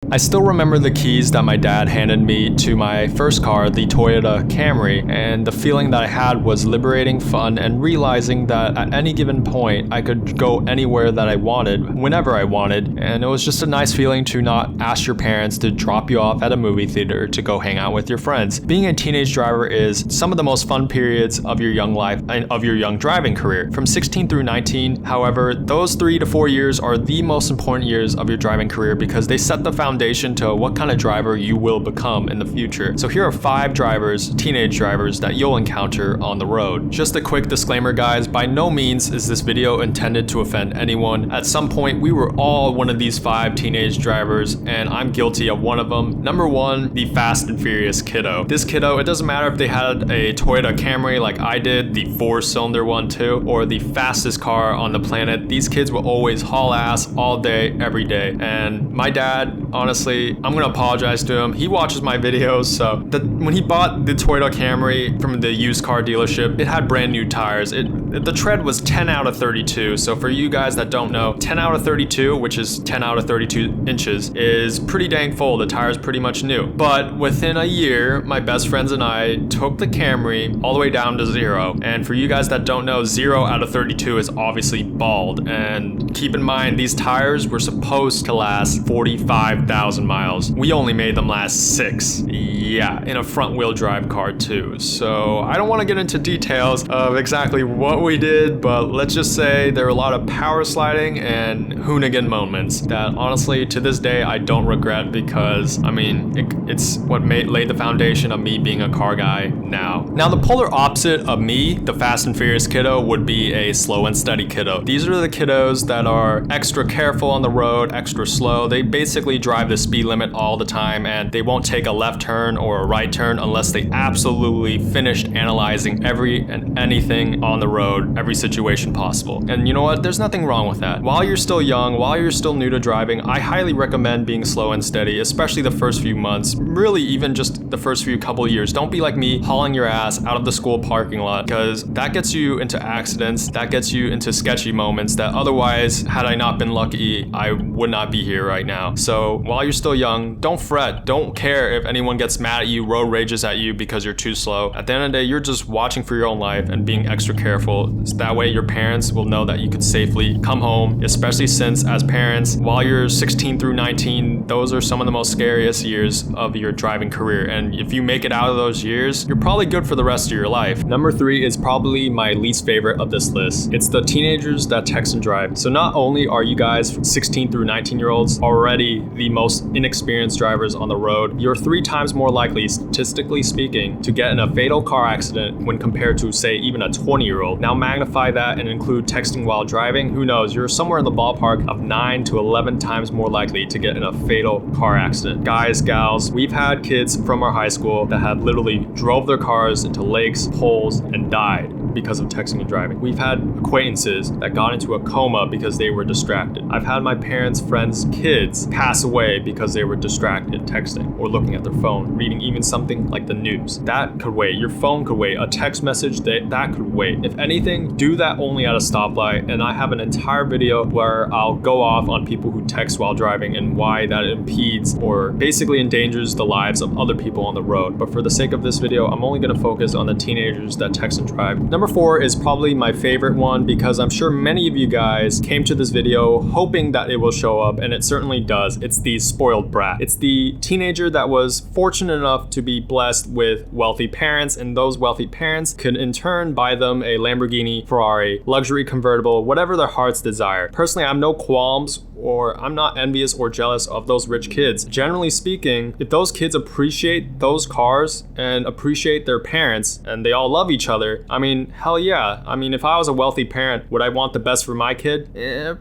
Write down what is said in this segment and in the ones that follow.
I still remember the keys that my dad handed me to my first car, the Toyota Camry, and the feeling that I had was liberating, fun, and realizing that at any given point I could go anywhere that I wanted, whenever I wanted, and it was just a nice feeling to not ask your parents to drop you off at a movie theater to go hang out with your friends. Being a teenage driver is some of the most fun periods of your young life and of your young driving career. From 16 through 19, however, those 3 to 4 years are the most important years of your driving career because they set the foundation to what kind of driver you will become in the future. So here are 5 drivers, teenage drivers, that you'll encounter on the road. Just a quick disclaimer, guys, by no means is this video intended to offend anyone. At some point, we were all one of these 5 teenage drivers, and I'm guilty of one of them. Number 1, the fast and furious kiddo. This kiddo, it doesn't matter if they had a Toyota Camry like I did, the 4-cylinder one too, or the fastest car on the planet. These kids will always haul ass all day, every day. And my dad, honestly, I'm gonna apologize to him. He watches my videos, so when he bought the Toyota Camry from the used car dealership, it had brand new tires. The tread was 10 out of 32. So for you guys that don't know, 10 out of 32, which is 10 out of 32 inches, is pretty dang full. The tire's pretty much new. But within a year, my best friends and I took the Camry all the way down to 0. And for you guys that don't know, 0 out of 32 is obviously bald. And keep in mind, these tires were supposed to last 45,000 miles. We only made them last 6. Yeah, in a front wheel drive car too. So I don't want to get into details of exactly what we did, but let's just say there were a lot of power sliding and hoonigan moments that honestly to this day I don't regret because I mean it's what laid the foundation of me being a car guy now. Now the polar opposite of me, the fast and furious kiddo, would be a slow and steady kiddo. These are the kiddos that are extra careful on the road, extra slow. They basically drive the speed limit all the time and they won't take a left turn or a right turn unless they absolutely finished analyzing every and anything on the road, every situation possible. And you know what? There's nothing wrong with that. While you're still young, while you're still new to driving, I highly recommend being slow and steady, especially the first few months, really even just the first few couple years. Don't be like me, hauling your ass out of the school parking lot, because that gets you into accidents, that gets you into sketchy moments that otherwise, had I not been lucky, I would not be here right now. So while you're still young, don't fret. Don't care if anyone gets mad at you, road rages at you because you're too slow. At the end of the day, you're just watching for your own life and being extra careful. So that way your parents will know that you could safely come home, especially since as parents, while you're 16 through 19, those are some of the most scariest years of your driving career. And if you make it out of those years, you're probably good for the rest of your life. Number 3 is probably my least favorite of this list. It's the teenagers that text and drive. So not only are you guys 16 through 19 year olds already the most inexperienced drivers on the road, you're 3 times more likely, statistically speaking, to get in a fatal car accident when compared to, say, even a 20-year-old. Now magnify that and include texting while driving. Who knows? You're somewhere in the ballpark of 9 to 11 times more likely to get in a fatal car accident. Guys, gals, we've had kids from our high school that have literally drove their cars into lakes, holes, and died because of texting and driving. We've had acquaintances that got into a coma because they were distracted. I've had my parents' friends' kids pass away because they were distracted texting or looking at their phone, reading even something like the news. That could wait. Your phone could wait. A text message, that could wait. If anything, do that only at a stoplight. And I have an entire video where I'll go off on people who text while driving and why that impedes or basically endangers the lives of other people on the road. But for the sake of this video, I'm only going to focus on the teenagers that text and drive. Number 4 is probably my favorite one because I'm sure many of you guys came to this video hoping that it will show up, and it certainly does. It's the spoiled brat. It's the teenager that was fortunate enough to be blessed with wealthy parents, and those wealthy parents could in turn buy them a Lamborghini, Ferrari, luxury convertible, whatever their hearts desire. Personally, I have no qualms or I'm not envious or jealous of those rich kids. Generally speaking, if those kids appreciate those cars and appreciate their parents and they all love each other, I mean, hell yeah. I mean, if I was a wealthy parent, would I want the best for my kid?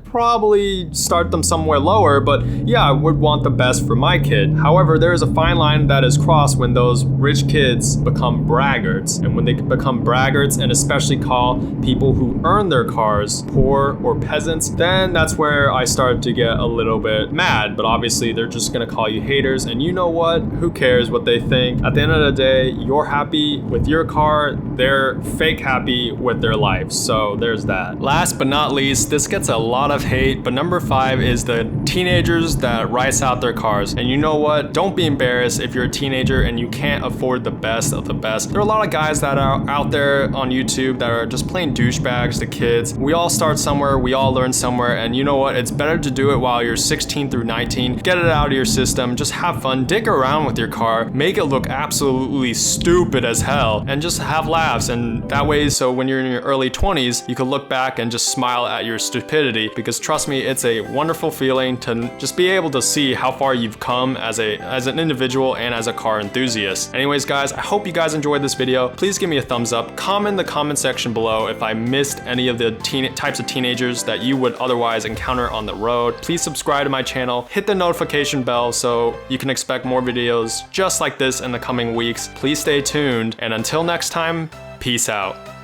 Probably start them somewhere lower, but yeah, I would want the best for my kid. However, there is a fine line that is crossed when those rich kids become braggarts. And when they become braggarts and especially call people who earn their cars poor or peasants, then that's where I start to to get a little bit mad, but obviously they're just gonna call you haters, and you know what? Who cares what they think? At the end of the day, you're happy with your car, they're fake happy with their life, so there's that. Last but not least, this gets a lot of hate, but number 5 is the teenagers that rice out their cars. And you know what? Don't be embarrassed if you're a teenager and you can't afford the best of the best. There are a lot of guys that are out there on YouTube that are just plain douchebags to kids. We all start somewhere, we all learn somewhere, and you know what? It's better to do it while you're 16 through 19. Get it out of your system, just have fun, dick around with your car, make it look absolutely stupid as hell, and just have laughs. And that way, so when you're in your early 20s, you can look back and just smile at your stupidity, because trust me, it's a wonderful feeling to just be able to see how far you've come as an individual and as a car enthusiast. Anyways guys, I hope you guys enjoyed this video. Please give me a thumbs up, comment in the comment section below if I missed any of the types of teenagers that you would otherwise encounter on the road. Please subscribe to my channel, hit the notification bell so you can expect more videos just like this in the coming weeks. Please stay tuned, and until next time, peace out.